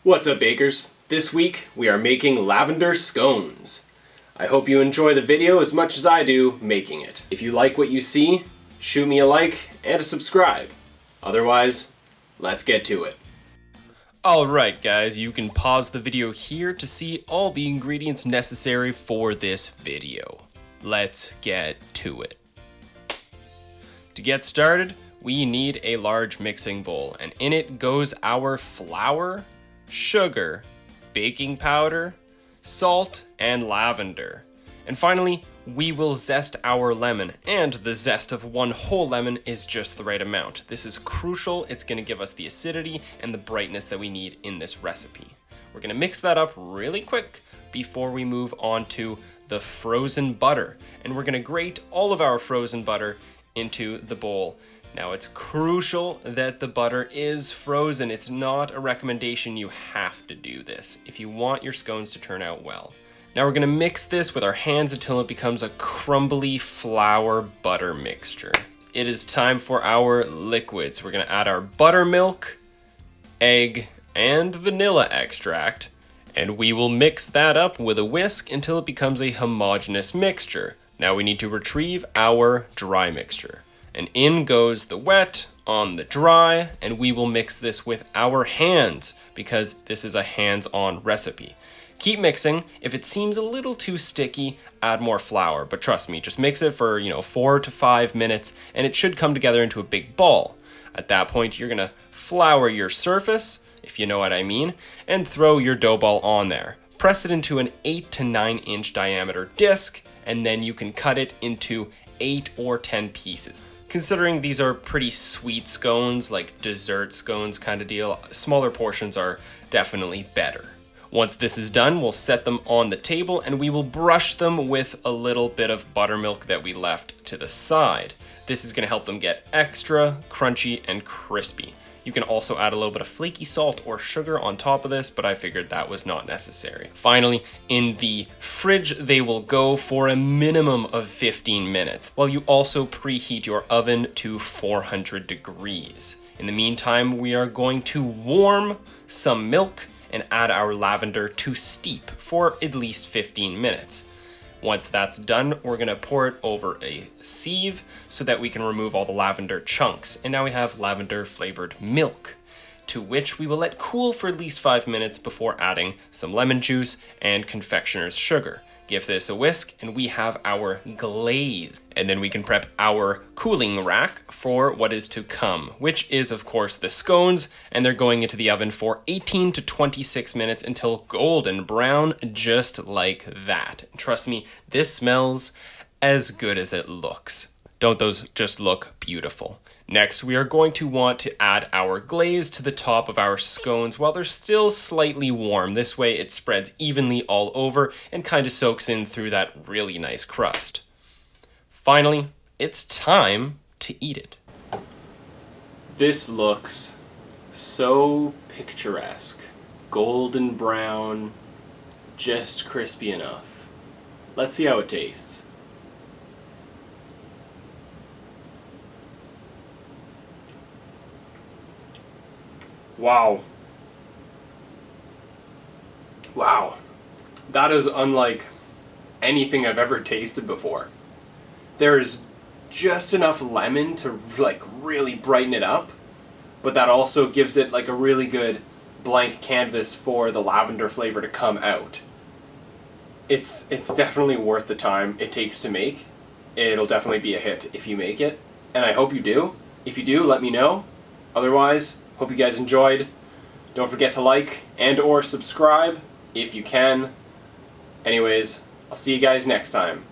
What's up, bakers? This week we are making lavender scones. I hope you enjoy the video as much as I do making it. If you like what you see, shoot me a like and a subscribe. Otherwise, let's get to it. Alright guys, you can pause the video here to see all the ingredients necessary for this video. Let's get to it. To get started, we need a large mixing bowl, and in it goes our flour, sugar, baking powder, salt, and lavender. And finally, we will zest our lemon, and the zest of one whole lemon is just the right amount. This is crucial. It's going to give us the acidity and the brightness that we need in this recipe. We're going to mix that up really quick before we move on to the frozen butter. And we're going to grate all of our frozen butter into the bowl. Now, it's crucial that the butter is frozen. It's not a recommendation. You have to do this if you want your scones to turn out well. Now we're going to mix this with our hands until it becomes a crumbly flour butter mixture. It is time for our liquids. We're going to add our buttermilk, egg, and vanilla extract, and we will mix that up with a whisk until it becomes a homogeneous mixture. Now we need to retrieve our dry mixture. And in goes the wet on the dry, and we will mix this with our hands because this is a hands-on recipe. Keep mixing. If it seems a little too sticky, add more flour, but trust me, just mix it for 4 to 5 minutes and it should come together into a big ball. At that point, you're gonna flour your surface, if you know what I mean, and throw your dough ball on there. Press it into an 8 to 9 inch diameter disc, and then you can cut it into 8 or 10 pieces. Considering these are pretty sweet scones, like dessert scones kind of deal, smaller portions are definitely better. Once this is done, we'll set them on the table and we will brush them with a little bit of buttermilk that we left to the side. This is going to help them get extra crunchy and crispy. You can also add a little bit of flaky salt or sugar on top of this, but I figured that was not necessary. Finally, in the fridge, they will go for a minimum of 15 minutes, while you also preheat your oven to 400 degrees. In the meantime, we are going to warm some milk and add our lavender to steep for at least 15 minutes. Once that's done, we're gonna pour it over a sieve so that we can remove all the lavender chunks. And now we have lavender flavored milk, to which we will let cool for at least 5 minutes before adding some lemon juice and confectioner's sugar. Give this a whisk and we have our glaze. And then we can prep our cooling rack for what is to come, which is of course the scones, and they're going into the oven for 18 to 26 minutes until golden brown, just like that. Trust me, this smells as good as it looks. Don't those just look beautiful? Next, we are going to want to add our glaze to the top of our scones while they're still slightly warm. This way it spreads evenly all over and kind of soaks in through that really nice crust. Finally, it's time to eat it. This looks so picturesque. Golden brown, just crispy enough. Let's see how it tastes. Wow. Wow. That is unlike anything I've ever tasted before. There's just enough lemon to really brighten it up, but that also gives it like a really good blank canvas for the lavender flavor to come out. It's definitely worth the time it takes to make. It'll definitely be a hit if you make it, and I hope you do. If you do, let me know. Otherwise, hope you guys enjoyed. Don't forget to like and or subscribe if you can. Anyways, I'll see you guys next time.